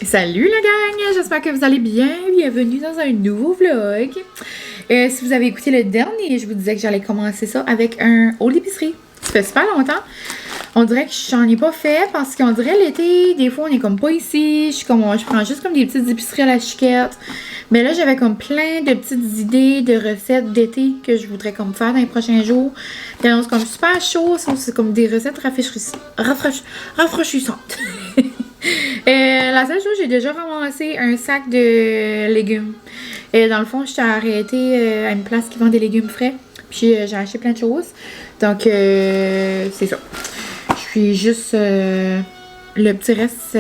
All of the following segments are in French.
Salut la gang, j'espère que vous allez bien. Bienvenue dans un nouveau vlog. Si vous avez écouté le dernier, je vous disais que j'allais commencer ça avec un haul d'épicerie. Ça fait super longtemps. On dirait que j'en ai pas fait parce qu'on dirait l'été, des fois on est comme pas ici. Je prends juste comme des petites épiceries à la chiquette. Mais là j'avais comme plein de petites idées de recettes d'été que je voudrais comme faire dans les prochains jours. Puis c'est comme super chaud, c'est comme des recettes rafraîchissantes. La seule chose, j'ai déjà ramassé un sac de légumes. Dans le fond, j'étais arrêtée à une place qui vend des légumes frais. Puis j'ai acheté plein de choses. Donc, c'est ça. Je suis juste le petit reste.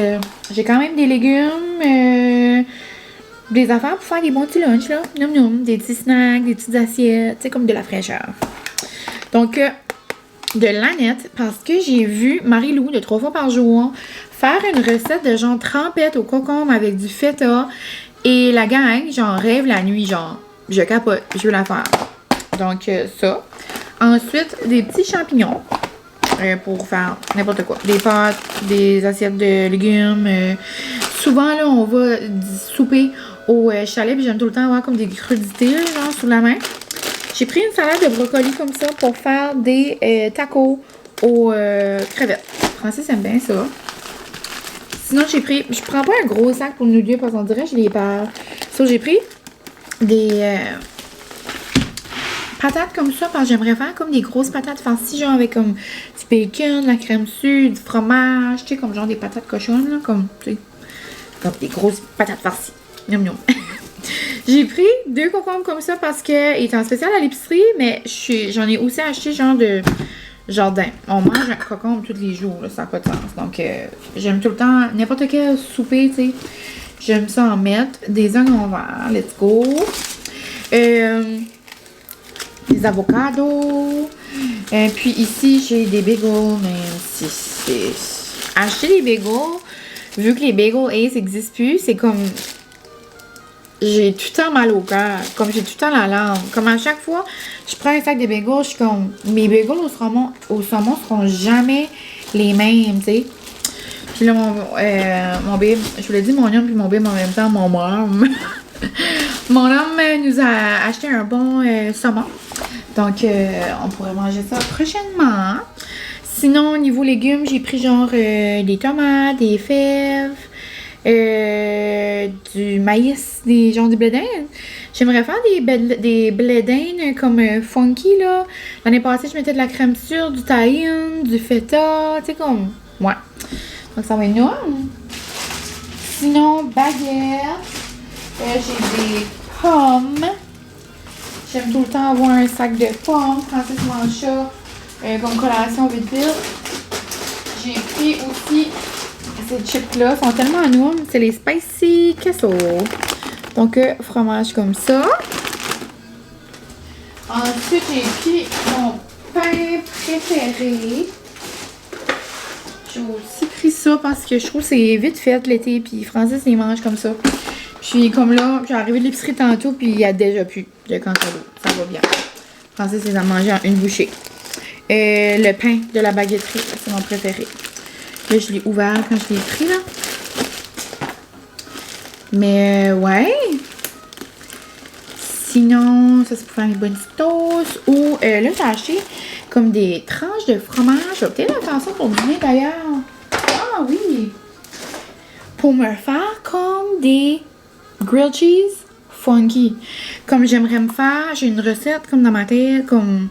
J'ai quand même des légumes, des affaires pour faire des bons petits lunchs, là. Noum noum, des petits snacks, des petites assiettes, tu sais, comme de la fraîcheur. Donc, de l'aneth, parce que j'ai vu Marie-Lou de 3 fois par jour faire une recette de genre trempette au concombre avec du feta. Et la gang, j'en rêve la nuit, genre, je capote, je veux la faire. Donc, ça. Ensuite, des petits champignons pour faire n'importe quoi. Des pâtes, des assiettes de légumes. Souvent, là, on va souper au chalet, puis j'aime tout le temps avoir comme des crudités, là, genre, sous la main. J'ai pris une salade de brocoli comme ça pour faire des tacos aux crevettes. Francis aime bien ça. Sinon, je prends pas un gros sac pour nous deux parce qu'on dirait que je les perds. So, j'ai pris des patates comme ça parce que j'aimerais faire comme des grosses patates farcies, genre avec comme du bacon, de la crème sue, du fromage, tu sais, comme genre des patates cochonnes, là, comme, tu sais, comme des grosses patates farcies. Miam miam. J'ai pris 2 concombres comme ça parce qu'il est en spécial à l'épicerie, mais j'en ai aussi acheté genre de jardin. On mange un concombre tous les jours, là, ça n'a pas de sens. Donc, j'aime tout le temps, n'importe quel souper, tu sais, j'aime ça en mettre. Des oignons verts, let's go. Des avocados. Puis ici, j'ai des bagels, mais si c'est... Acheter des bagels, vu que les bagels Ace n'existent plus, c'est comme... J'ai tout le temps mal au cœur, comme j'ai tout le temps la langue. Comme à chaque fois, je prends un sac de bagels, je suis comme... Mes bagels au saumon seront jamais les mêmes, tu sais. Puis là, mon bébé, je vous l'ai dit, mon homme puis mon bébé en même temps, mon homme. Mon homme nous a acheté un bon saumon. Donc, on pourrait manger ça prochainement. Sinon, au niveau légumes, j'ai pris genre des tomates, des fèves, du maïs, genre du blé d'Inde. J'aimerais faire des blé d'Inde comme funky, là. L'année passée, je mettais de la crème sûre, du tahine, du feta, tu sais, comme... Ouais. Donc, ça va être énorme. Sinon, baguette. J'ai des pommes. J'aime tout le temps avoir un sac de pommes. Francis mange ça comme collation vite vite. J'ai pris aussi ces chips-là. Ils sont tellement nouveaux. C'est les Spicy Queso. Donc, fromage comme ça. Ensuite, j'ai pris mon pain préféré. J'ai aussi pris ça parce que je trouve que c'est vite fait l'été. Puis Francis, il mange comme ça. Puis comme là, j'ai arrivé de l'épicerie tantôt, puis il y a déjà plus de cantaloupe. Ça va bien. Francis, il a mangé en une bouchée. Le pain de la baguetterie, c'est mon préféré. Là, je l'ai ouvert quand je l'ai pris, là. Mais, ouais. Sinon, ça, c'est pour faire une bonne toast. Ou, là, j'ai acheté comme des tranches de fromage. Je vais peut-être faire ça pour dîner, d'ailleurs. Ah, oui. Pour me faire comme des... grilled cheese funky. Comme j'aimerais me faire, j'ai une recette comme dans ma tête, comme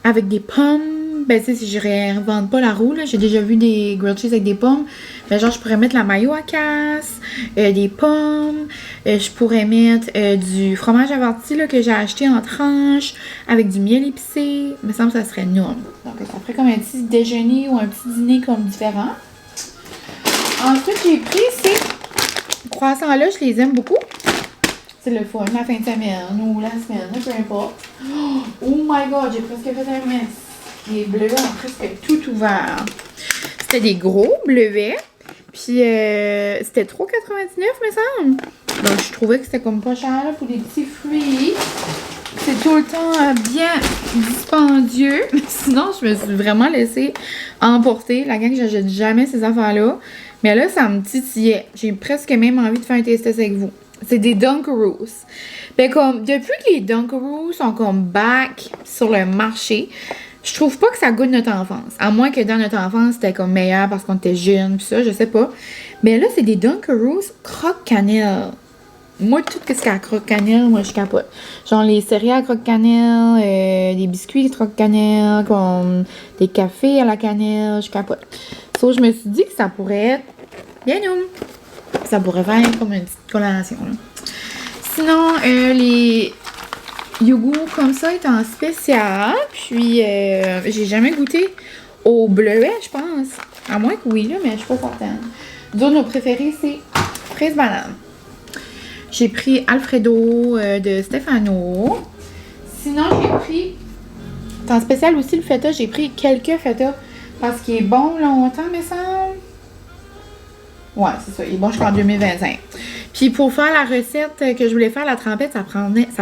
avec des pommes. Ben, tu sais, si je réinvente pas la roue, là, j'ai déjà vu des grilled cheese avec des pommes. Ben, genre, je pourrais mettre la mayo à casse, des pommes. Je pourrais mettre du fromage averti là, que j'ai acheté en tranches avec du miel épicé. Il me semble que ça serait énorme. Donc, ça ferait comme un petit déjeuner ou un petit dîner comme différent. Ensuite, j'ai pris ces croissants-là, je les aime beaucoup. C'est le fun, la fin de semaine ou la semaine, peu importe. Oh my god, j'ai presque fait un mess. Les bleus ont presque tout ouvert. C'était des gros bleuets. Puis c'était 3,99 me semble. Donc je trouvais que c'était comme pas cher là, pour des petits fruits. C'est tout le temps bien dispendieux. Sinon, je me suis vraiment laissée emporter. La gang, j'achète jamais ces affaires-là. Mais là, ça me titillait. J'ai presque même envie de faire un test avec vous. C'est des Dunkaroos. Ben comme, depuis que les Dunkaroos sont comme back sur le marché, je trouve pas que ça goûte notre enfance. À moins que dans notre enfance, c'était comme meilleur parce qu'on était jeunes, pis ça, je sais pas. Mais là, c'est des Dunkaroos croque-cannelle. Moi, tout ce qui est à croque-cannelle, moi, je capote. Genre les céréales croque-cannelle, des biscuits croque-cannelle, comme des cafés à la cannelle, je capote. Donc, je me suis dit que ça pourrait être bien nous. Ça pourrait faire comme une petite collation, là. Sinon, les yogourts comme ça est en spécial. Puis, j'ai jamais goûté au bleuet, je pense. À moins que oui, là, mais je suis pas certaine. Nous, nos préférés, c'est fraise banane. J'ai pris Alfredo de Stefano. Sinon, j'ai pris, en spécial aussi, le feta. J'ai pris quelques feta parce qu'il est bon longtemps, me semble. Ouais, c'est ça. Il est bon jusqu'en 2025. Puis pour faire la recette que je voulais faire, la trempette, ça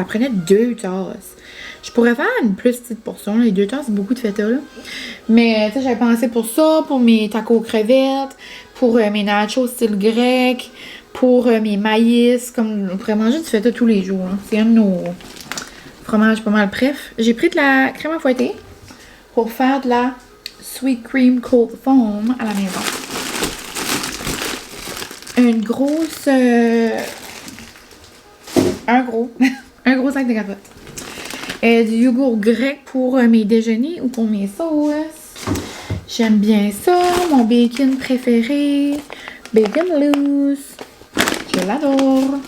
prenait 2 tasses. Je pourrais faire une plus petite portion. Les 2 tasses, c'est beaucoup de feta, là. Mais, tu sais, j'avais pensé pour ça, pour mes tacos crevettes, pour mes nachos style grec, pour mes maïs. Comme, on pourrait manger du feta tous les jours. Hein. C'est un de nos fromages pas mal. Bref, j'ai pris de la crème à fouetter pour faire de la sweet cream cold foam à la maison. Une grosse... un gros sac de capotes. Du yogourt grec pour mes déjeuners ou pour mes sauces. J'aime bien ça. Mon bacon préféré. Bacon loose. Je l'adore.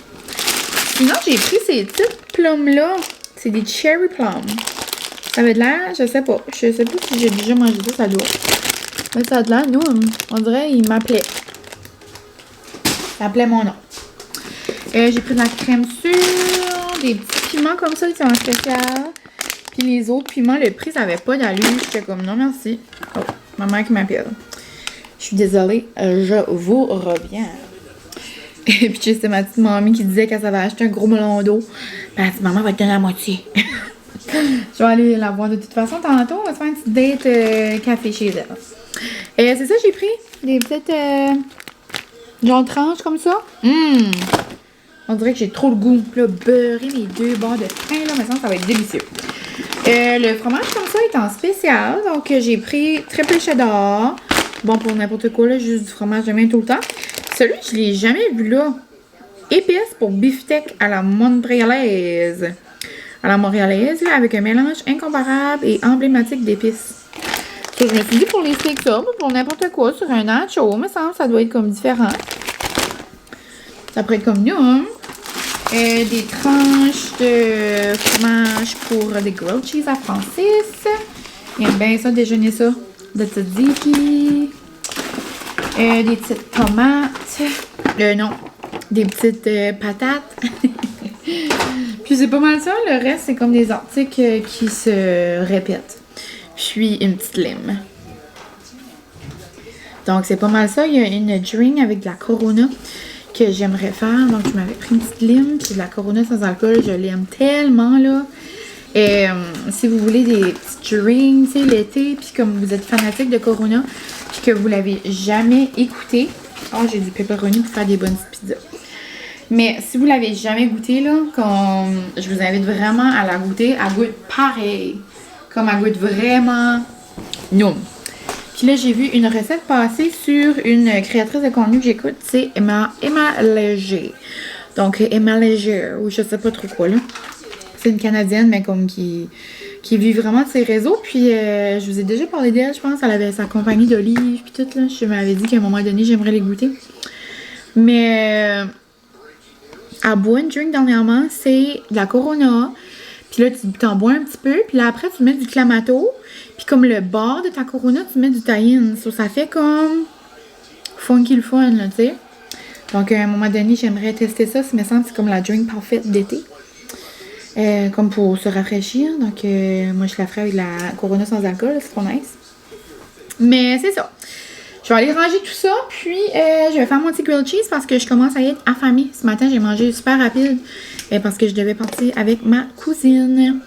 Sinon, j'ai pris ces petites plums-là. C'est des cherry plums. Ça avait de l'air, je sais pas. Je sais pas si j'ai déjà mangé ça doit. Mais ça a de l'air, nous, on dirait il m'appelait. Ça appelait mon nom. J'ai pris de la crème sûre, des petits piments comme ça, ils sont en spécial. Puis les autres piments, le prix, ça avait pas d'allure. J'étais comme non merci. Oh, ma mère qui m'appelle. Je suis désolée, je vous reviens. Et puis c'est ma petite mamie qui disait qu'elle savait acheter un gros melon d'eau. Ben, elle dit, maman va te donner la moitié. Je vais aller la voir de toute façon tantôt. On va se faire une petite date café chez elle. Et c'est ça, j'ai pris des petites... genre tranches comme ça. On dirait que j'ai trop le goût. Puis là, beurrer mes 2 bords de pain, là, maintenant, ça va être délicieux. Le fromage comme ça est en spécial. Donc, j'ai pris triple cheddar. Bon, pour n'importe quoi, là, juste du fromage de main tout le temps. Celui, je l'ai jamais vu là. Épices pour beefsteak à la montréalaise. À la montréalaise, là, avec un mélange incomparable et emblématique d'épices. Je me suis dit pour les steaks, ça, pour n'importe quoi, sur un nacho, me semble ça doit être comme différent. Ça pourrait être comme nous, hein? Des tranches de fromage pour des grilled cheese à Francis. Il aime bien ça, déjeuner ça. De tzatziki. Des petites tomates. Non, des petites patates. Puis c'est pas mal ça. Le reste, c'est comme des articles qui se répètent. Puis une petite lime. Donc c'est pas mal ça. Il y a une drink avec de la Corona que j'aimerais faire. Donc je m'avais pris une petite lime puis de la Corona sans alcool. Je l'aime tellement là. Et si vous voulez des petits drinks, tu sais, l'été, puis comme vous êtes fanatique de Corona, puis que vous l'avez jamais écouté. Oh, j'ai du pepperoni pour faire des bonnes pizzas. Mais si vous l'avez jamais goûté là, comme je vous invite vraiment à la goûter. Elle goûte pareil. Comme elle goûte vraiment non. Puis là, j'ai vu une recette passer sur une créatrice de contenu que j'écoute. C'est Emma Léger. Donc, Emma Léger, ou je sais pas trop quoi, là. C'est une Canadienne, mais comme qui vit vraiment de ses réseaux. Puis, je vous ai déjà parlé d'elle, je pense. Elle avait sa compagnie d'olives, puis tout, là. Je m'avais dit qu'à un moment donné, j'aimerais les goûter. Mais, elle boit une drink dernièrement, c'est de la Corona. Puis là, tu t'en bois un petit peu. Puis là, après, tu mets du Clamato. Puis comme le bord de ta Corona, tu mets du tahine. Ça fait comme funky le fun, là, tu sais. Donc, à un moment donné, j'aimerais tester ça. Ça me semble que c'est comme la drink parfaite d'été. Comme pour se rafraîchir. Donc, moi, je la ferai avec la Corona sans alcool. C'est trop nice. Mais c'est ça. Je vais aller ranger tout ça. Puis, je vais faire mon petit grilled cheese parce que je commence à être affamée. Ce matin, j'ai mangé super rapide. Parce que je devais partir avec ma cousine.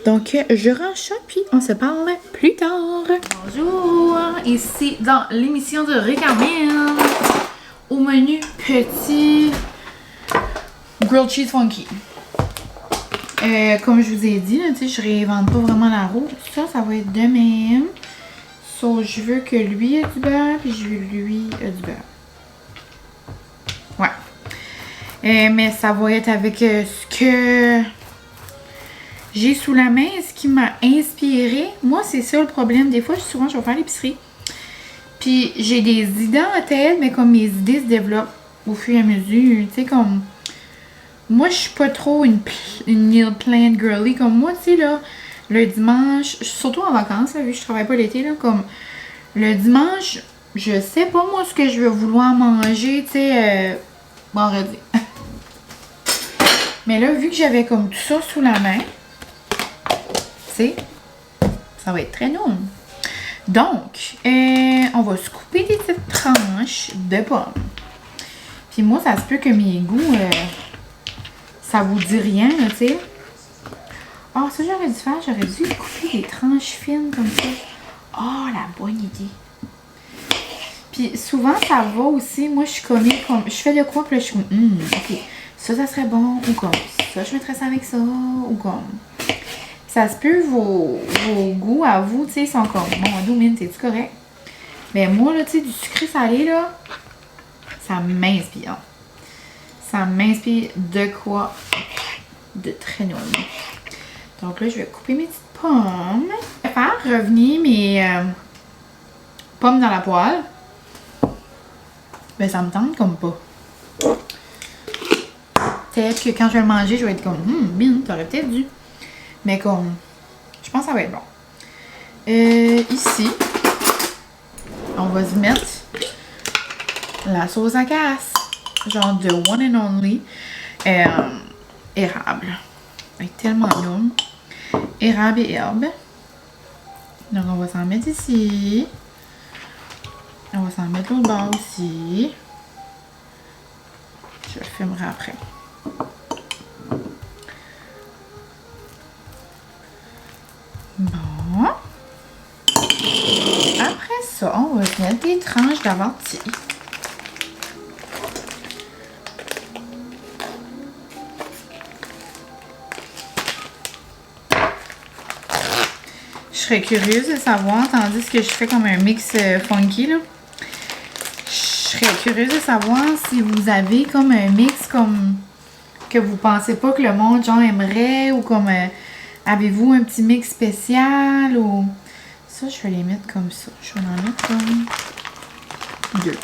Donc, je range ça, puis on se parle plus tard. Bonjour, ici dans l'émission de Ricarmine. au menu petit grilled cheese funky. Comme je vous ai dit, là, je réinvente pas vraiment la roue. Ça va être de même. So, je veux que lui ait du beurre, puis je veux que lui ait du beurre. Ouais. Mais ça va être avec ce que j'ai sous la main, ce qui m'a inspiré. Moi, c'est ça le problème. Des fois, souvent, je vais faire l'épicerie. Puis, j'ai des idées en tête, mais comme mes idées se développent au fur et à mesure. Tu sais, comme... Moi, je suis pas trop une meal plan girly. Comme moi, tu sais, là, le dimanche, surtout en vacances, là, vu que je travaille pas l'été, là, comme le dimanche, je sais pas, moi, ce que je vais vouloir manger, tu sais, vendredi. Mais là, vu que j'avais comme tout ça sous la main, tu sais, ça va être très non. Donc, on va se couper des petites tranches de pommes. Puis moi, ça se peut que mes goûts, ça vous dit rien, là, tu sais. Ah, ça, j'aurais dû faire. J'aurais dû couper des tranches fines comme ça. Oh, la bonne idée. Puis souvent, ça va aussi. Moi, je suis comme... Je fais de quoi, puis là, je suis comme... OK, ça serait bon. Ou comme... Ça, je mettrais ça avec ça. Ou comme... Ça se peut, vos goûts à vous, tu sais, sont comme... Bon, Domine, t'es-tu correct? Mais moi, là, tu sais, du sucré salé, là, ça m'inspire. Ça m'inspire de quoi? De très nourri. Donc là, je vais couper mes petites pommes. Je vais faire revenir mes pommes dans la poêle. Ben, ça me tente comme pas. Peut-être que quand je vais le manger, je vais être comme, bien, t'aurais peut-être dû. Mais comme, je pense que ça va être bon. Ici, on va se mettre la sauce à casse. Genre de one and only. Érable. Elle est tellement bonne. Érable et herbe. Donc, on va s'en mettre ici. On va s'en mettre l'autre bord aussi. Je le filmerai après. Bon. Après ça, on va se mettre des tranches d'avanti. Je serais curieuse de savoir, tandis que je fais comme un mix funky, là. Je serais curieuse de savoir si vous avez comme un mix comme que vous pensez pas que le monde genre aimerait ou comme avez-vous un petit mix spécial ou... Ça, je vais les mettre comme ça. Je vais en mettre comme 2.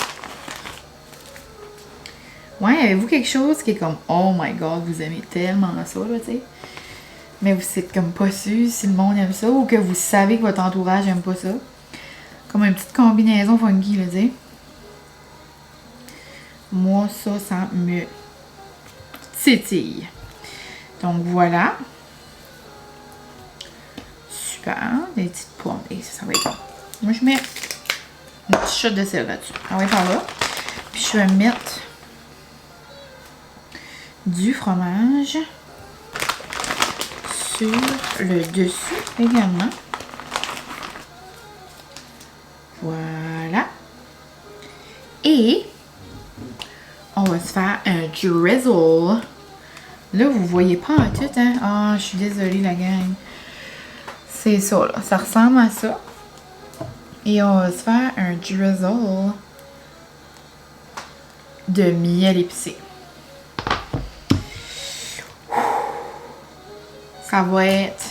Ouais, avez-vous quelque chose qui est comme oh my god, vous aimez tellement ça, là, tu sais? Mais vous êtes comme pas sûr si le monde aime ça ou que vous savez que votre entourage aime pas ça. Comme une petite combinaison funky, là, tu sais. Moi, ça me titille. Donc, voilà. Super. Des petites pommes. Et ça va être bon. Moi, je mets une petite shot de sel là-dessus. Ça va être en là. Puis, je vais mettre du fromage sur le dessus également. Voilà. Et on va se faire un drizzle. Là, vous voyez pas en tout, hein? Ah, je suis désolée, la gang. C'est ça, là. Ça ressemble à ça. Et on va se faire un drizzle de miel épicé. Ça va être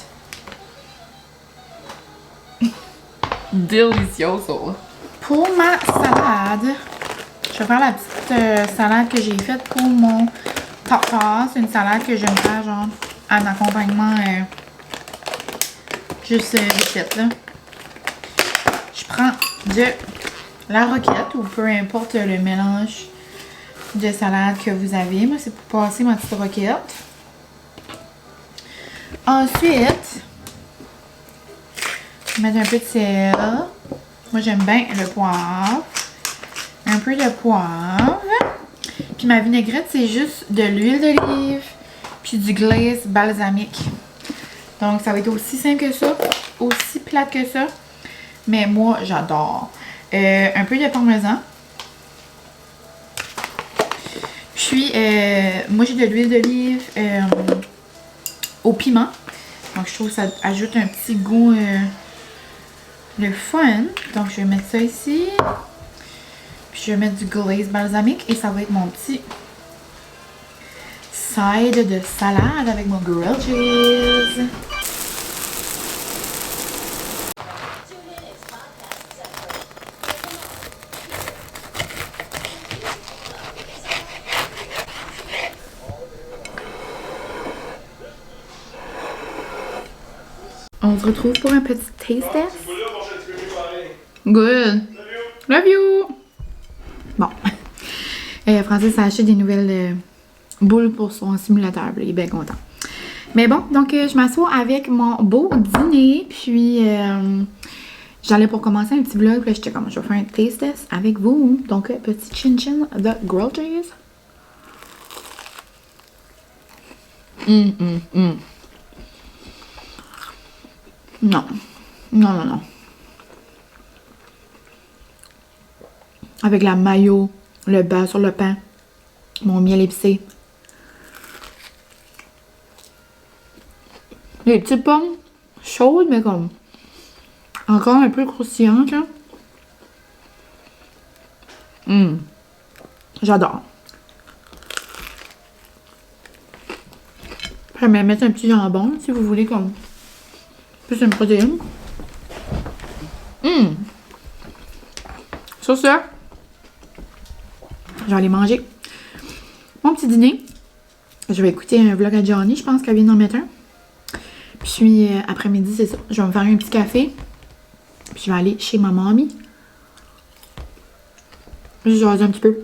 delicioso. Pour ma salade, je vais faire la petite salade que j'ai faite pour mon tartare. C'est une salade que j'aime faire genre en accompagnement juste vite fait, là. Je prends de la roquette ou peu importe le mélange de salade que vous avez. Moi, c'est pour passer ma petite roquette. Ensuite, je vais mettre un peu de sel. Moi, j'aime bien le poivre. Un peu de poivre. Puis ma vinaigrette, c'est juste de l'huile d'olive puis du glaze balsamique. Donc, ça va être aussi simple que ça, aussi plate que ça. Mais moi, j'adore. Un peu de parmesan. moi j'ai de l'huile d'olive au piment. Donc je trouve que ça ajoute un petit goût le fun. Donc je vais mettre ça ici. Puis je vais mettre du glaze balsamique et ça va être mon petit side de salade avec mon grilled cheese. On se retrouve pour un petit taste test. Good. Love you. Bon. Francis a acheté des nouvelles boules pour son simulateur. Il est bien content. Mais bon, donc je m'assois avec mon beau dîner. Puis j'allais pour commencer un petit vlog. Puis là, j'étais comme, je vais faire un taste test avec vous. Donc, petit chin-chin de grilled cheese. Non. Non. Avec la mayo, le beurre sur le pain, mon miel épicé. Les petites pommes chaudes, mais comme encore un peu croustillantes, là. J'adore. Je vais mettre un petit jambon, si vous voulez, comme plus une protéine. Sur ça, je vais aller manger mon petit dîner. Je vais écouter un vlog à Johnny, je pense qu'elle vient d'en mettre un. Puis après-midi, c'est ça. Je vais me faire un petit café. Puis je vais aller chez ma mamie. Je jase un petit peu.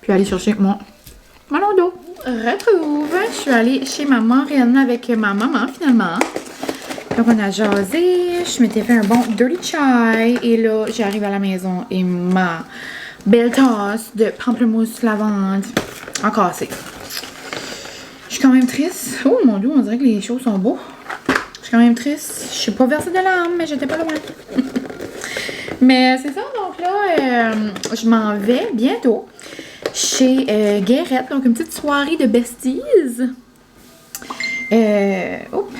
Puis aller chercher mon melon d'eau. Retrouve. Je suis allée chez maman Rihanna avec ma maman finalement. Donc on a jasé. Je m'étais fait un bon dirty chai. Et là, j'arrive à la maison et ma belle tasse de pamplemousse lavande en cassé. Je suis quand même triste. Oh mon Dieu, on dirait que les choses sont beaux. Je suis quand même triste. Je suis pas versée de larmes, mais j'étais pas loin. Mais c'est ça, donc là, je m'en vais bientôt chez Guérette. Donc une petite soirée de besties. Oups.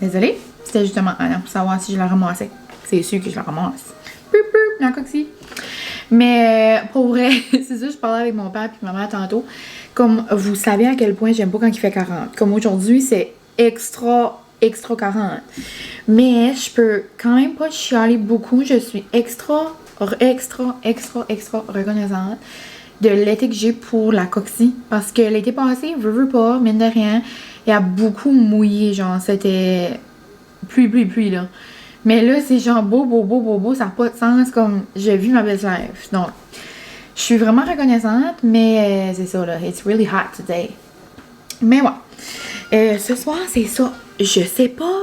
Désolée. C'était justement pour savoir si je la ramassais. C'est sûr que je la ramasse. La coquille. Mais pour vrai, c'est ça, je parlais avec mon père et maman tantôt. Comme vous savez à quel point j'aime pas quand il fait 40. Comme aujourd'hui, c'est extra 40. Mais je peux quand même pas chialer beaucoup. Je suis extra reconnaissante de l'été que j'ai pour la coxie. Parce que l'été passé, veux pas, mine de rien, il a beaucoup mouillé. Genre, c'était pluie, là. Mais là, c'est genre beau, ça n'a pas de sens. Comme, j'ai vu ma best life. Donc, je suis vraiment reconnaissante, mais c'est ça, là. It's really hot today. Mais ouais. Ce soir, c'est ça. Je sais pas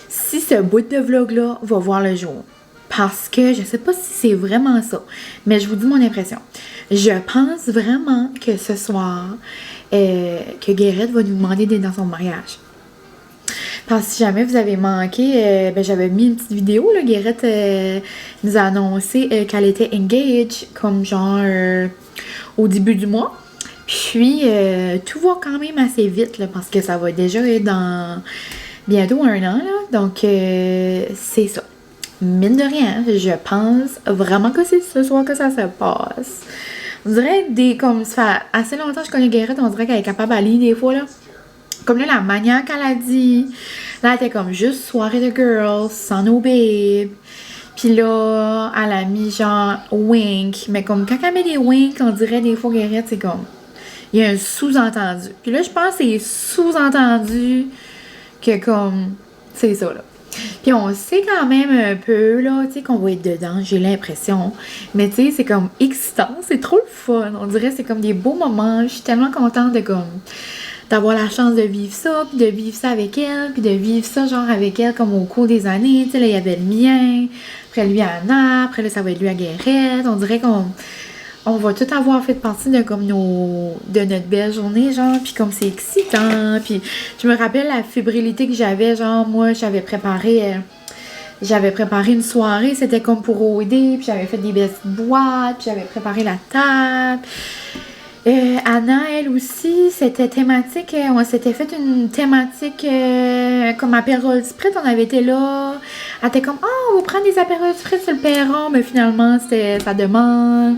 si ce bout de vlog-là va voir le jour. Parce que je sais pas si c'est vraiment ça. Mais je vous dis mon impression. Je pense vraiment que ce soir, que Guérette va nous demander d'être dans son mariage. Parce que si jamais vous avez manqué, j'avais mis une petite vidéo, là, Guérette nous a annoncé qu'elle était engaged, comme genre au début du mois. Puis, tout va quand même assez vite, là, parce que ça va déjà être dans bientôt 1 an, là. Donc, c'est ça. Mine de rien, je pense vraiment que c'est ce soir que ça se passe. On dirait comme ça fait assez longtemps que je connais Guérette, on dirait qu'elle est capable à lire des fois, là. Comme là, la manière qu'elle a dit. Là, elle était comme juste soirée de girls, sans nos babes. Puis là, elle a mis genre wink. Mais comme quand elle met des winks, on dirait des fois Guérette, c'est comme. Il y a un sous-entendu. Puis là, je pense que c'est sous-entendu que comme. C'est ça, là. Puis on sait quand même un peu, là, tu sais, qu'on va être dedans, j'ai l'impression. Mais tu sais, c'est comme excitant, c'est trop le fun. On dirait que c'est comme des beaux moments. Je suis tellement contente de comme d'avoir la chance de vivre ça, puis de vivre ça avec elle, puis de vivre ça genre avec elle comme au cours des années. Tu sais, là, il y avait le mien, après lui à Anna, après là, ça va être lui à Guérette. On dirait qu'on va tout avoir fait partie de comme de notre belle journée, genre, puis comme c'est excitant. Puis je me rappelle la fébrilité que j'avais, genre, moi, j'avais préparé J'avais préparé une soirée, c'était comme pour OD, puis j'avais fait des petites boîtes, puis j'avais préparé la table. Anna, elle aussi, c'était thématique. On s'était fait une thématique comme apérole spritz. On avait été là. Elle était comme, oh, on va prendre des apérols spritz sur le perron. Mais finalement, c'était sa demande.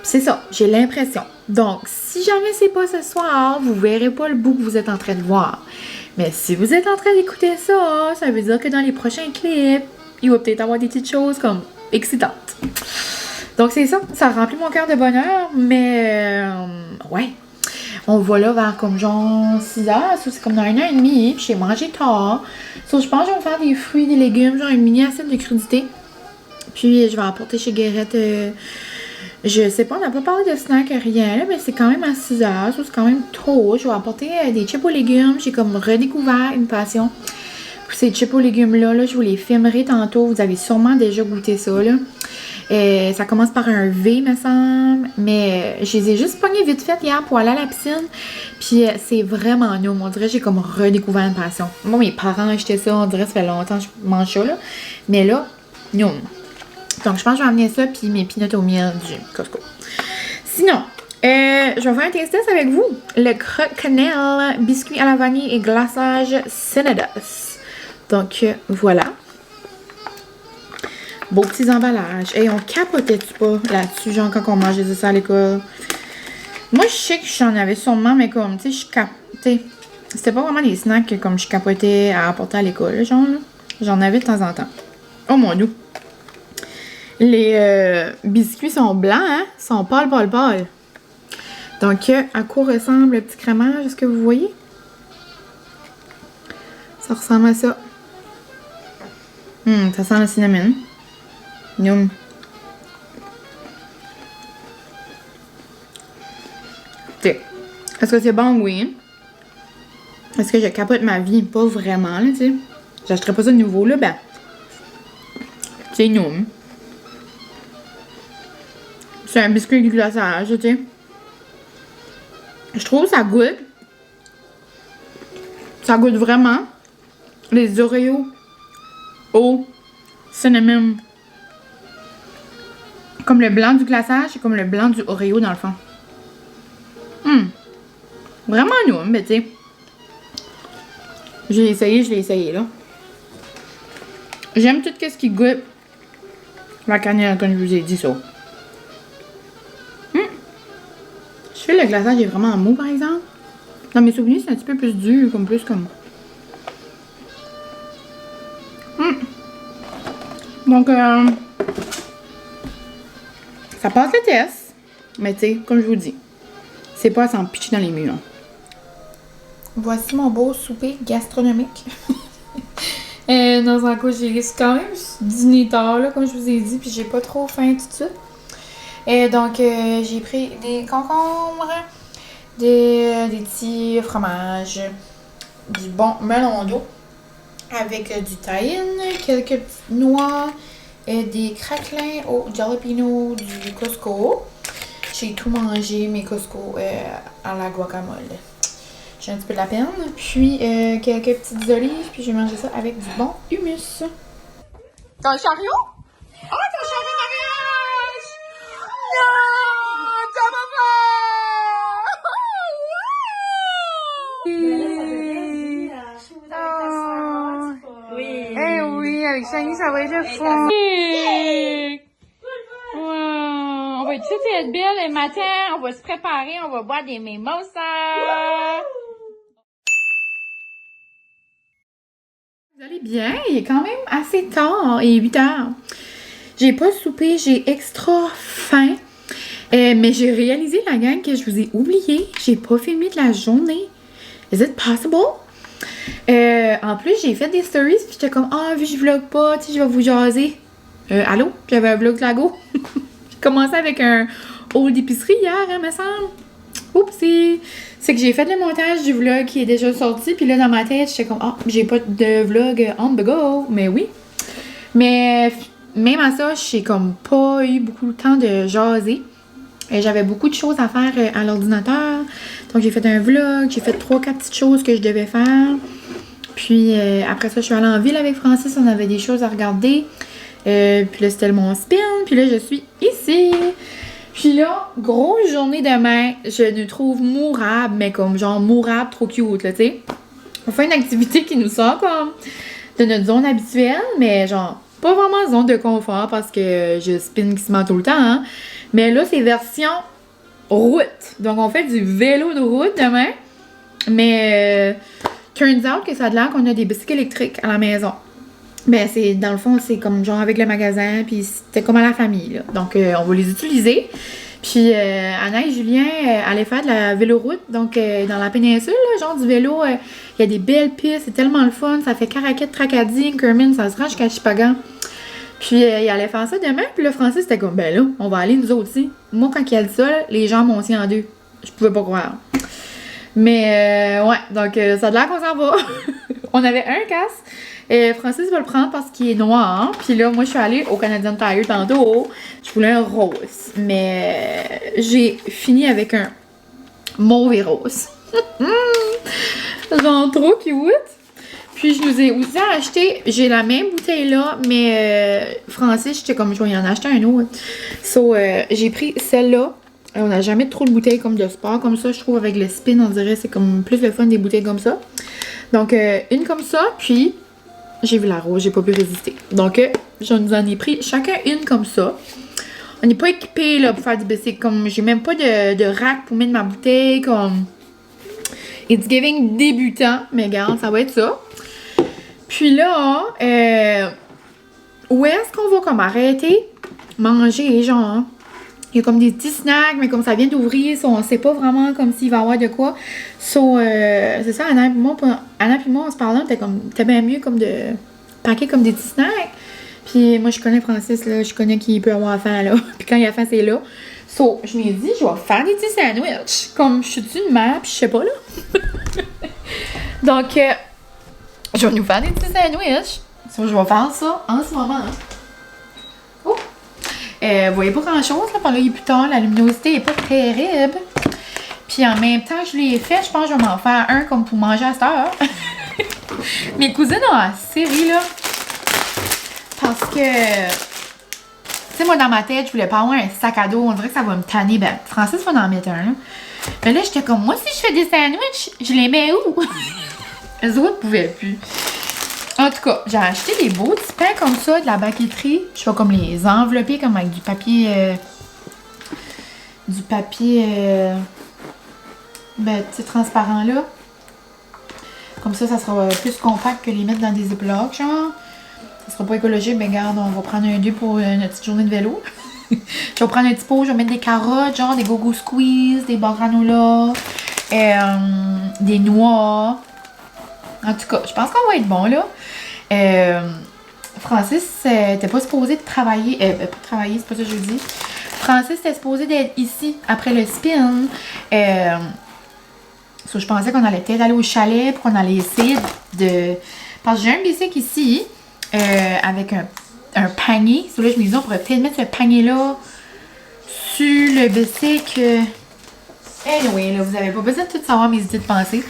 C'est ça, j'ai l'impression. Donc, si jamais c'est pas ce soir, vous verrez pas le bout que vous êtes en train de voir. Mais si vous êtes en train d'écouter ça, ça veut dire que dans les prochains clips, il va peut-être avoir des petites choses comme excitantes. Donc c'est ça, ça remplit mon cœur de bonheur, mais ouais. On va là vers comme genre 6 heures, ça c'est comme dans 1h30, puis j'ai mangé tard. So, je pense que je vais me faire des fruits, des légumes, genre une mini assiette de crudité. Puis je vais apporter chez Guérette, je sais pas, on n'a pas parlé de snack, rien, là, mais c'est quand même à 6 heures, ça c'est quand même tôt. Je vais apporter des chips aux légumes, j'ai comme redécouvert une passion. Pour ces chips aux légumes-là, là, je vous les filmerai tantôt, vous avez sûrement déjà goûté ça, là. Ça commence par un V, me semble. Mais je les ai juste pognés vite fait hier pour aller à la piscine. Puis c'est vraiment nous. On dirait que j'ai comme redécouvert une passion. Moi, mes parents achetaient ça. On dirait que ça fait longtemps que je mange ça, là. Mais là, nous. Donc, je pense que je vais amener ça. Puis mes peanuts au miel du Costco. Sinon, je vais faire un test avec vous. Le croque-cannelle, biscuit à la vanille et glaçage Cinnadus. Donc, voilà. Beaux petits emballages. Et on capotait-tu pas là-dessus, genre quand on mangeait ça à l'école? Moi, je sais que j'en avais sûrement, mais comme, tu sais, c'était pas vraiment des snacks que comme je capotais à apporter à l'école, genre, là. J'en avais de temps en temps. Oh mon dieu! Les biscuits sont blancs, hein? Sont pâles. Donc, à quoi ressemble le petit crémage? Est-ce que vous voyez? Ça ressemble à ça. Ça sent le cinnamon. Yum. Est-ce que c'est bon? Oui. Est-ce que je capote ma vie? Pas vraiment, là, tu sais. J'achèterais pas ça de nouveau, là, ben. C'est yum. C'est un biscuit du glaçage, tu sais. Je trouve que ça goûte. Ça goûte vraiment les Oreos au cinnamon. Comme le blanc du glaçage, c'est comme le blanc du Oreo dans le fond. Vraiment nous, mais tu sais. Je l'ai essayé là. J'aime tout ce qui goûte la cannelle, comme je vous ai dit ça. Je fais le glaçage est vraiment mou par exemple. Dans mes souvenirs, c'est un petit peu plus dur, comme plus comme. Donc, ça passe le test. Mais tu sais, comme je vous dis, c'est pas à s'en pitcher dans les murs. Voici mon beau souper gastronomique. Dans un coup, j'ai quand même dîné tard, là, comme je vous ai dit, puis j'ai pas trop faim tout de suite. Donc, j'ai pris des concombres, des petits fromages, du bon melon d'eau avec du tahine, quelques petites noix, des craquelins au jalapeno du Costco. J'ai tout mangé, mes Costco à la guacamole. J'ai un petit peu de la peine. Puis quelques petites olives, puis j'ai mangé ça avec du bon hummus. T'as un chariot? Oh, t'as un chariot de mariage! Non! T'as maman! Oui. Eh oui, avec Shani, ça va être le fun. On va tout être belle le matin, on va se préparer, on va boire des mimosas. Vous allez bien? Il est quand même assez tard, il est 8 heures. J'ai pas soupé, j'ai extra faim. Mais j'ai réalisé, la gang, que je vous ai oublié. J'ai pas filmé de la journée. Is it possible? En plus, j'ai fait des stories, puis j'étais comme, vu que je vlog pas, tu sais, je vais vous jaser. Allô? J'avais un vlog lago. J'ai commencé avec un haul d'épicerie hier, hein, me semble. Oupsie! C'est que j'ai fait le montage du vlog qui est déjà sorti, puis là, dans ma tête, j'étais comme, j'ai pas de vlog on the go. Mais oui. Mais même à ça, j'ai comme pas eu beaucoup de temps de jaser. J'avais beaucoup de choses à faire à l'ordinateur. Donc, j'ai fait un vlog, j'ai fait 3-4 petites choses que je devais faire. Puis après ça, je suis allée en ville avec Francis, on avait des choses à regarder. Puis là, c'était mon spin. Puis là, je suis ici. Puis là, grosse journée demain, je nous trouve mourable, mais comme genre mourable, trop cute, là, tu sais. On fait une activité qui nous sort comme de notre zone habituelle, mais genre pas vraiment zone de confort parce que je spin quasiment tout le temps, hein. Mais là, c'est version route. Donc, on fait du vélo de route demain. Mais turns out que ça a l'air qu'on a des bicycles électriques à la maison. Ben, c'est dans le fond, c'est comme genre avec le magasin, puis c'était comme à la famille, là. Donc, on va les utiliser. Puis, Anna et Julien allaient faire de la véloroute, donc dans la péninsule, là, genre du vélo, il y a des belles pistes, c'est tellement le fun, ça fait Caraquette, Tracadie, Kermin, ça se rend jusqu'à Chipagan. Puis, il allait faire ça demain, puis le Francis, c'était comme, ben là, on va aller nous autres aussi. Moi, quand il a dit ça, là, les jambes m'ont aussi en deux. Je pouvais pas croire. Mais, ouais, donc, ça a l'air qu'on s'en va. On avait un casque. Francis va le prendre parce qu'il est noir. Hein? Puis là, moi, je suis allée au Canadian Tire tantôt. Je voulais un rose. Mais j'ai fini avec un mauve et rose. Genre trop cute. Puis je nous ai aussi acheté, j'ai la même bouteille là, mais Francis, j'étais comme, je vais y en acheter un autre. So, j'ai pris celle-là. On n'a jamais trop de bouteilles comme de sport comme ça. Je trouve avec le spin, on dirait c'est comme plus le fun des bouteilles comme ça. Donc, une comme ça, puis j'ai vu la rose, j'ai pas pu résister. Donc, je nous en ai pris chacun une comme ça. On n'est pas équipé là, pour faire du bicycle. Comme, j'ai même pas de rack pour mettre ma bouteille. Comme, it's giving débutant. Mais regarde, ça va être ça. Puis là, où est-ce qu'on va comme arrêter manger, genre? Il y a comme des petits snacks, mais comme ça vient d'ouvrir, so on sait pas vraiment comme s'il va y avoir de quoi. So, c'est ça, Anna et moi, on se parlait, t'es bien mieux comme de paquer comme des petits snacks. Puis moi, je connais Francis, là, je connais qu'il peut avoir faim, là. Puis quand il a faim, c'est là. So, je lui ai dit, je vais faire des petits sandwichs. Comme, je suis une mère, puis je sais pas, là. Donc, je vais nous faire des petits sandwichs. So, je vais faire ça en ce moment. Oh! Vous voyez pas grand-chose, là, pendant qu'il est plus tard, la luminosité est pas terrible. Puis en même temps, je l'ai fait, je pense que je vais m'en faire un comme pour manger à cette heure. Mes cousines ont assez ri, là. Parce que, tu sais, moi, dans ma tête, je voulais pas avoir un sac à dos. On dirait que ça va me tanner. Ben, Francis va en mettre un, là. Mais là, j'étais comme, moi, si je fais des sandwichs, je les mets où? Les autres pouvaient plus. En tout cas, j'ai acheté des beaux petits pains comme ça, de la baqueterie. Je vais comme les envelopper comme avec du papier... ben, tu sais, transparent là. Comme ça sera plus compact que les mettre dans des ziplocs, genre. Ça sera pas écologique, mais regarde, on va prendre un 2 pour notre petite journée de vélo. Je vais prendre un petit pot, je vais mettre des carottes, genre des go-go squeeze, des beurre granola, des noix. En tout cas, je pense qu'on va être bon, là. Francis t'es pas supposé de travailler. Pas travailler, c'est pas ça que je dis. Francis était supposé d'être ici après le spin. So, je pensais qu'on allait peut-être aller au chalet pour qu'on allait essayer de. Parce que j'ai un bicycle ici avec un panier. So, là, je me disais, on pourrait peut-être mettre ce panier-là sur le bicycle. Anyway, là, vous avez pas besoin de tout savoir mes idées de pensée.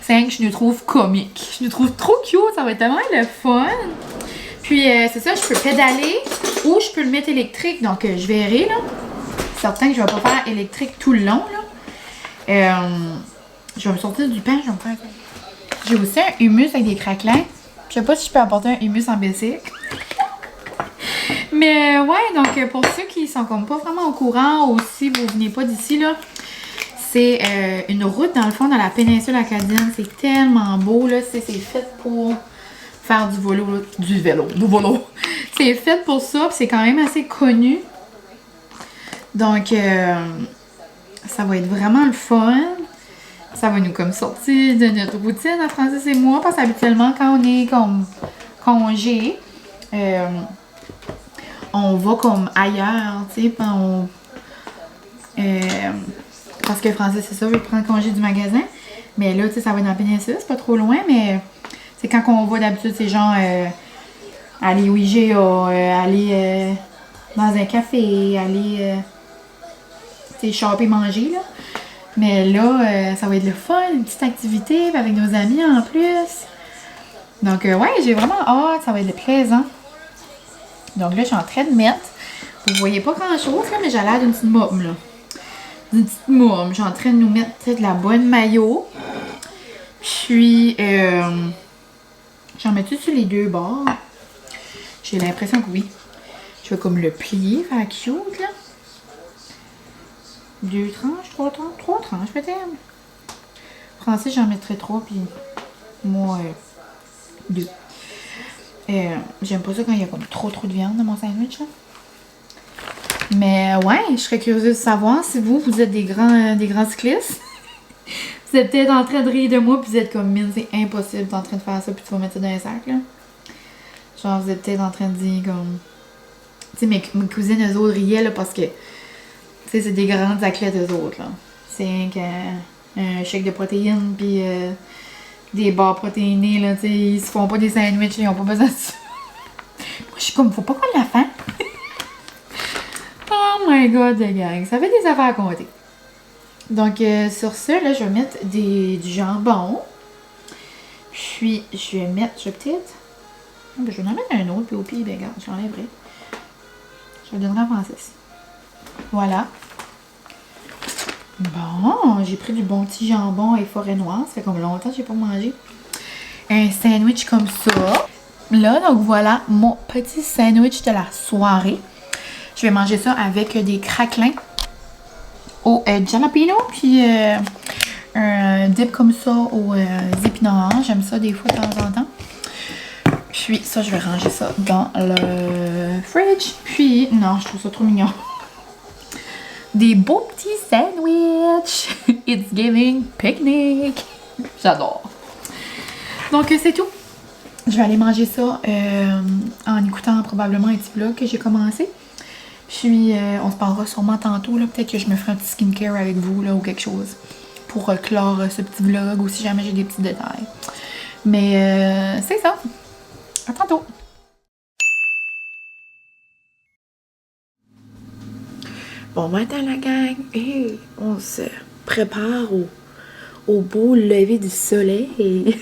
C'est un que je nous trouve comique. Je nous trouve trop cute. Ça va être tellement le fun. Puis, c'est ça, je peux pédaler ou je peux le mettre électrique. Donc, je verrai, là. C'est certain que je vais pas faire électrique tout le long, là. Je vais me sortir du pain. Je vais me faire... J'ai aussi un humus avec des craquelins. Je sais pas si je peux apporter un humus en bicycle. Mais, ouais, donc, pour ceux qui sont comme pas vraiment au courant ou si vous venez pas d'ici, là, c'est une route, dans le fond, dans la péninsule acadienne. C'est tellement beau, là. C'est fait pour faire du vélo. C'est fait pour ça, puis c'est quand même assez connu. Donc, ça va être vraiment le fun. Ça va nous comme sortir de notre routine à Francis et moi, parce qu'habituellement, quand on est comme congé, on va comme ailleurs, tu sais, parce que Francis, c'est ça, veut prendre congé du magasin. Mais là, tu sais, ça va être dans la péninsule, c'est pas trop loin, mais c'est quand on va d'habitude, c'est genre aller au IGA, aller dans un café, aller tu sais, shopper, manger, là. Mais là, ça va être le fun, une petite activité avec nos amis en plus. Donc, ouais, j'ai vraiment hâte. Ça va être plaisant. Donc là, je suis en train de mettre. Vous voyez pas grand-chose, là, mais j'ai l'air d'une petite môme, là. D'une petite môme. Je suis en train de nous mettre de la bonne mayo. Puis, j'en mets tout sur les deux bords. J'ai l'impression que oui. Je vais comme le plier, faire cute, là. 2 tranches, 3 tranches, 3 tranches peut-être. Français, j'en mettrais 3, puis moi, 2. J'aime pas ça quand il y a comme trop de viande dans mon sandwich, là. Mais ouais, je serais curieuse de savoir si vous êtes des grands cyclistes. Vous êtes peut-être en train de rire de moi, puis vous êtes comme mine, c'est impossible, t'es en train de faire ça, puis tu vas mettre ça dans un sac, là. Genre, vous êtes peut-être en train de dire comme. Tu sais, mes cousines, eux autres riaient, là, parce que. Tu sais, c'est des grandes athlètes, eux autres, là. C'est un chèque de protéines, puis des barres protéinées, là, tu sais. Ils se font pas des sandwichs, ils ont pas besoin de ça. Moi, je suis comme, faut pas qu'on la fasse. Oh my god, les gang. Ça fait des affaires à compter. Donc, sur ça, là, je vais mettre du jambon. Puis, je vais peut-être. Je vais en mettre un autre, puis au pire, ben, regarde, je l'enlèverai. Je le donnerai à Francis. Voilà. Bon, j'ai pris du bon petit jambon et forêt noire. Ça fait comme longtemps que j'ai pas mangé un sandwich comme ça. Là, donc voilà mon petit sandwich de la soirée. Je vais manger ça avec des craquelins au jalapeno, puis un dip comme ça au épinards. J'aime ça des fois de temps en temps. Puis ça, je vais ranger ça dans le fridge. Puis, non, je trouve ça trop mignon. Des beaux petits sandwichs. It's giving picnic. J'adore. Donc, c'est tout. Je vais aller manger ça en écoutant probablement un petit vlog que j'ai commencé. Puis, on se parlera sûrement tantôt. Peut-être que je me ferai un petit skincare avec vous là, ou quelque chose pour clore ce petit vlog ou si jamais j'ai des petits détails. Mais c'est ça. À tantôt. Bon matin la gang. Et on se prépare au beau lever du soleil.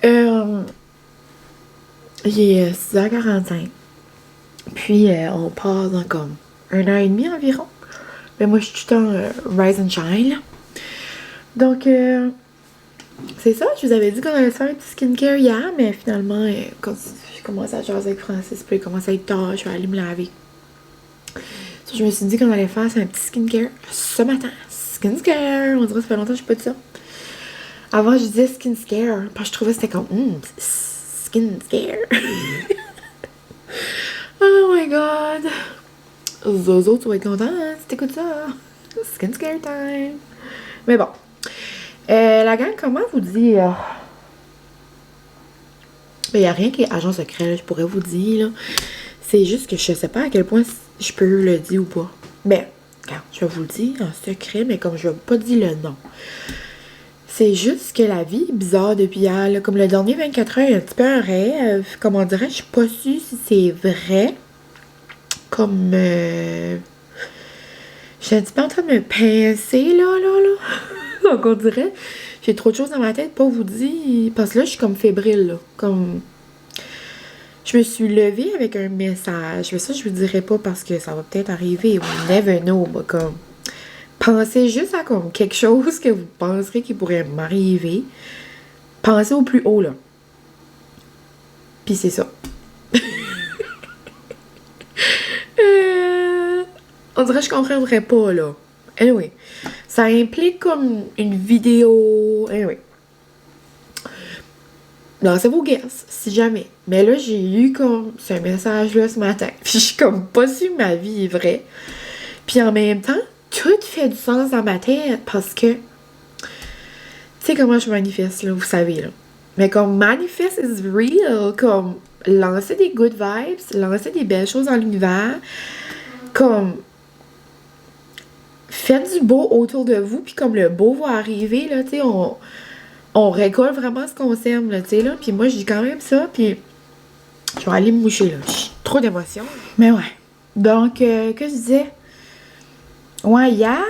Il est 6h45. Puis, on part dans comme 1h30 environ. Mais moi, je suis tout le temps rise and shine. Là. Donc, c'est ça. Je vous avais dit qu'on allait faire un petit skincare hier. Mais finalement, quand j'ai commencé à jaser avec Francis, puis il commence à être tard, je vais aller me laver. Je me suis dit qu'on allait faire un petit skincare ce matin. Skincare! On dirait que ça fait longtemps que je n'ai pas dit ça. Avant, je disais skincare. Parce que je trouvais que c'était comme skincare. Oh my god! Zozo, tu vas être content hein, si t'écoutes ça. Skincare time. Mais bon. La gang, comment vous dire? Il n'y a rien qui est agent secret, là, je pourrais vous dire. C'est juste que je sais pas à quel point je peux le dire ou pas. Mais, regarde, je vais vous le dire en secret, mais comme je vais pas dire le nom. C'est juste que la vie est bizarre depuis hier. Là. Comme le dernier 24 heures, il y a un petit peu un rêve. Comme on dirait, je suis pas sûre si c'est vrai. Comme... je suis un petit peu en train de me pincer, là. Donc, on dirait, j'ai trop de choses dans ma tête pour vous dire. Parce que là, je suis comme fébrile, là. Comme... Je me suis levée avec un message. Mais ça, je vous dirai pas parce que ça va peut-être arriver. Vous never know, mais comme... Pensez juste à comme quelque chose que vous penserez qui pourrait m'arriver. Pensez au plus haut, là. Puis c'est ça. On dirait que je comprendrais pas, là. Anyway. Ça implique comme une vidéo. Anyway. Lancez vos guesses, si jamais. Mais là, j'ai eu comme ce message-là ce matin. Puis je suis comme pas sûre que ma vie est vraie. Puis en même temps, tout fait du sens dans ma tête parce que... Tu sais comment je manifeste, là, vous savez, là. Mais comme manifest is real, comme lancer des good vibes, lancer des belles choses dans l'univers, comme... Faites du beau autour de vous, puis comme le beau va arriver, là, tu sais, on récolte vraiment ce qu'on sème, là, tu sais, là. Puis moi, je dis quand même ça, puis je vais aller me moucher, là. J'ai trop d'émotions. Mais ouais. Donc, que je disais? Ouais, hier,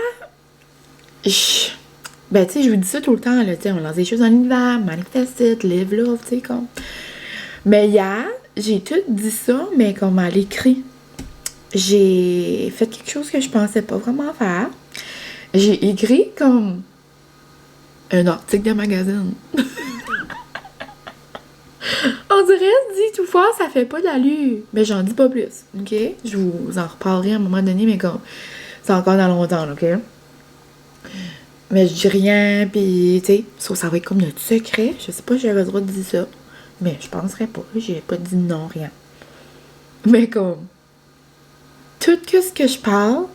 Ben, tu sais, je vous dis ça tout le temps, là, tu sais, on lance des choses dans l'univers, manifest it, live love, tu sais, comme. Mais hier, j'ai tout dit ça, mais comme à l'écrit. J'ai fait quelque chose que je pensais pas vraiment faire. J'ai écrit comme un article de magazine. On dirait, dit tout fort, ça fait pas d'allure. Mais j'en dis pas plus, ok? Je vous en reparlerai à un moment donné, mais comme, c'est encore dans longtemps, ok? Mais je dis rien, pis, tu sais, ça va être comme notre secret. Je sais pas si j'avais le droit de dire ça. Mais je penserais pas. J'ai pas dit non, rien. Mais comme, tout ce que je parle,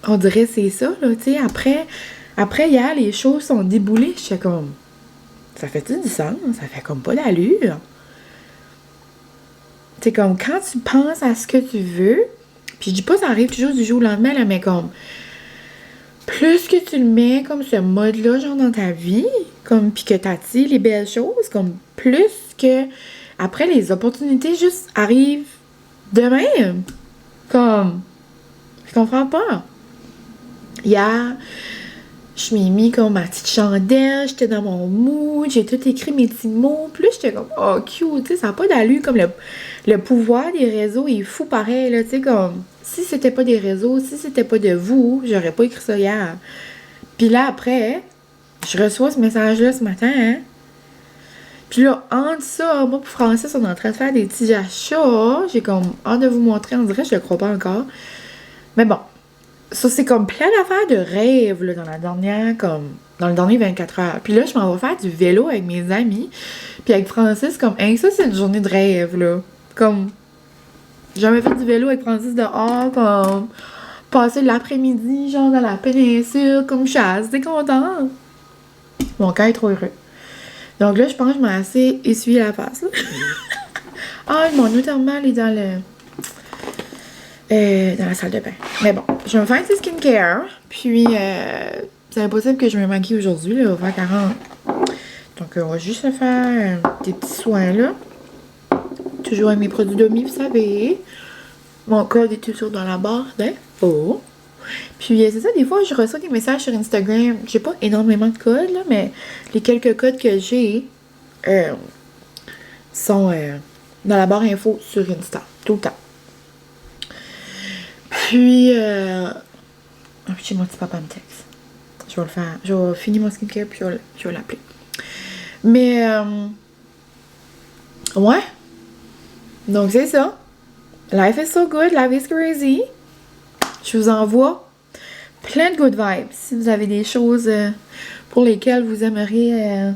on dirait c'est ça, là, tu sais. Après, hier, les choses sont déboulées. J'étais comme, ça fait-tu du sens? Ça fait comme pas d'allure. C'est comme, quand tu penses à ce que tu veux, puis je dis pas ça arrive toujours du jour au lendemain, là, mais comme, plus que tu le mets comme ce mode-là, genre dans ta vie, comme, puis que t'attires les belles choses, comme, plus que, après, les opportunités juste arrivent de même. Comme, je comprends pas. Hier, je m'ai mis comme ma petite chandelle, j'étais dans mon mood, j'ai tout écrit mes petits mots, puis là, j'étais comme, oh, cute, tu sais, ça n'a pas d'allure, comme le pouvoir des réseaux est fou pareil, là, tu sais, comme, si c'était pas des réseaux, si c'était pas de vous, j'aurais pas écrit ça hier. Puis là, après, je reçois ce message-là ce matin, hein. Puis là, entre ça, moi et Francis, on est en train de faire des petits achats, j'ai comme hâte de vous montrer, on dirait que je le crois pas encore. Mais bon. Ça, c'est comme plein d'affaires de rêve, là, dans le dernier 24 heures. Puis là, je m'en vais faire du vélo avec mes amis. Puis avec Francis, comme, hein, ça, c'est une journée de rêve, là. Comme, j'ai jamais fait du vélo avec Francis dehors, comme, passer l'après-midi, genre, dans la péninsule, comme, je suis assez contente. Mon cœur est trop heureux. Donc là, je pense que je m'ai assez essuyé la face, là. Ah, mon eau thermale est dans la salle de bain. Mais bon, je vais me faire un petit skincare. Puis, c'est impossible que je me maquille aujourd'hui, là, au 20-40. Donc, on va juste se faire des petits soins, là. Toujours avec mes produits d'Omi, vous savez. Mon code est toujours dans la barre d'infos. Puis, c'est ça, des fois, je reçois des messages sur Instagram. J'ai pas énormément de codes, là, mais les quelques codes que j'ai sont dans la barre info sur Insta, tout le temps. Puis, j'ai mon petit papa me texte. Je vais le faire. Je vais finir mon skincare puis je vais l'appeler. Mais, ouais. Donc, c'est ça. Life is so good. Life is crazy. Je vous envoie plein de good vibes. Si vous avez des choses pour lesquelles vous aimeriez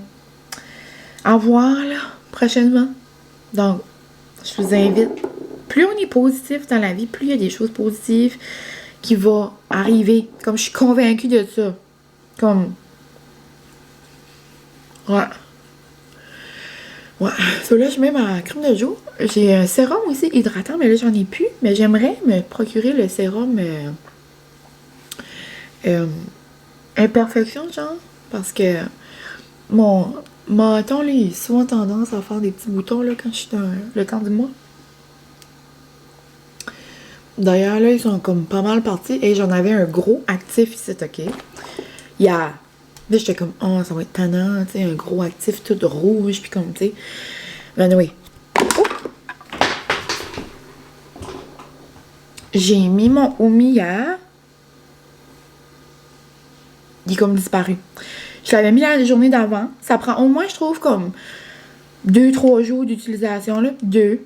avoir, là, prochainement. Donc, je vous invite. Plus on est positif dans la vie, plus il y a des choses positives qui vont arriver. Comme je suis convaincue de ça. Comme. Ouais. Ouais. So là, je mets ma crème de jour. J'ai un sérum aussi hydratant, mais là, j'en ai plus. Mais j'aimerais me procurer le sérum Imperfection, genre. Parce que mon menton, là, il a souvent tendance à faire des petits boutons, là, quand je suis dans le temps du mois. D'ailleurs, là, ils sont comme pas mal partis. Et j'en avais un gros actif ici, ok? Là, j'étais comme, oh, ça va être tannant, tu sais, un gros actif tout rouge, puis comme, tu sais. Ben oui. J'ai mis mon Omi hier. Il est comme disparu. Je l'avais mis la journée d'avant. Ça prend au moins, je trouve, comme 2-3 jours d'utilisation, là. 2.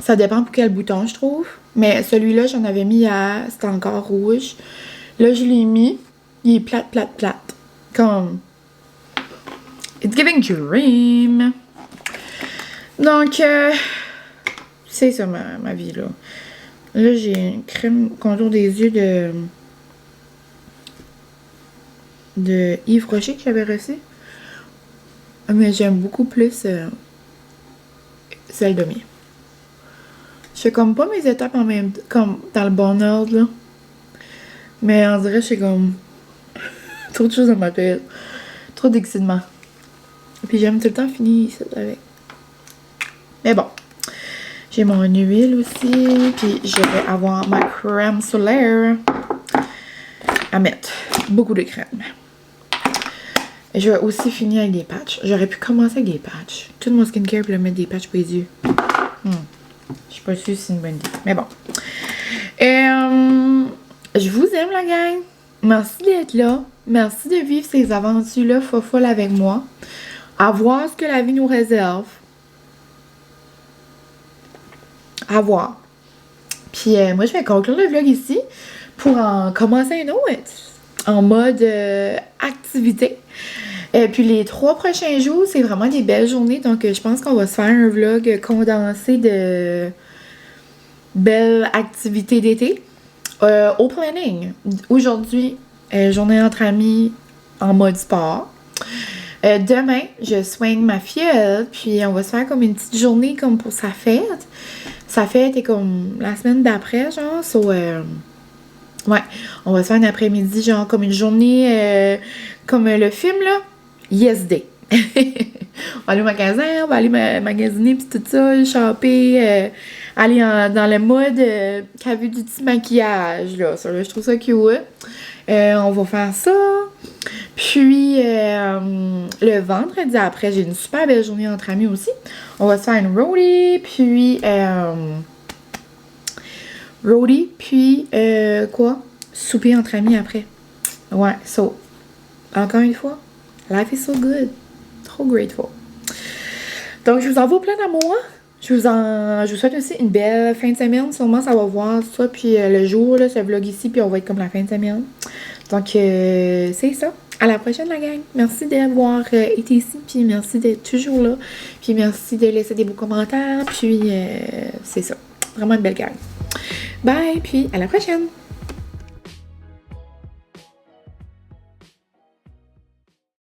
Ça dépend pour quel bouton, je trouve. Mais celui-là, j'en avais mis hier. C'était encore rouge. Là, je l'ai mis. Il est plate. Comme... It's giving dream. Donc, c'est ça ma vie, là. Là, j'ai une crème contour des yeux de Yves Rocher que j'avais reçu. Mais j'aime beaucoup plus celle de Mie. Je fais comme pas mes étapes en même temps, comme dans le bon ordre, là. Mais on dirait que j'ai comme trop de choses dans ma tête. Trop d'excitement. Puis j'aime tout le temps finir ça avec. Mais bon. J'ai mon huile aussi. Puis je vais avoir ma crème solaire à mettre. beaucoup de crème. Je vais aussi finir avec des patchs. J'aurais pu commencer avec des patchs. Tout mon skincare puis le mettre des patchs pour les yeux. Je suis pas sûre si c'est une bonne idée. Mais bon. Je vous aime, la gang. Merci d'être là. Merci de vivre ces aventures-là folles avec moi. À voir ce que la vie nous réserve. À voir. Puis moi, je vais conclure le vlog ici pour en commencer un autre. En mode activité. Puis les 3 prochains jours, c'est vraiment des belles journées. Donc, je pense qu'on va se faire un vlog condensé de belles activités d'été. Au planning. Aujourd'hui, journée entre amis en mode sport. Demain, je soigne ma filleule. Puis, on va se faire comme une petite journée comme pour sa fête. Sa fête est comme la semaine d'après, genre. Ouais, on va se faire un après-midi, genre comme une journée comme le film, là. Yes Day. On va aller au magasin, on va aller magasiner pis tout ça, shopper, aller dans le mode qui a vu du petit maquillage, là. Ça, là, je trouve ça cute. On va faire ça. Puis, le vendredi après, j'ai une super belle journée entre amis aussi. On va se faire une roadie, puis quoi? Souper entre amis après. Ouais, so, encore une fois, life is so good. Trop grateful. Donc, je vous envoie plein d'amour. Je vous souhaite aussi une belle fin de semaine. Sûrement, ça va voir ça. Puis le jour, là, ce vlog ici. Puis on va être comme la fin de semaine. Donc, c'est ça. À la prochaine, la gang. Merci d'avoir été ici. Puis merci d'être toujours là. Puis merci de laisser des beaux commentaires. Puis c'est ça. Vraiment une belle gang. Bye. Puis à la prochaine.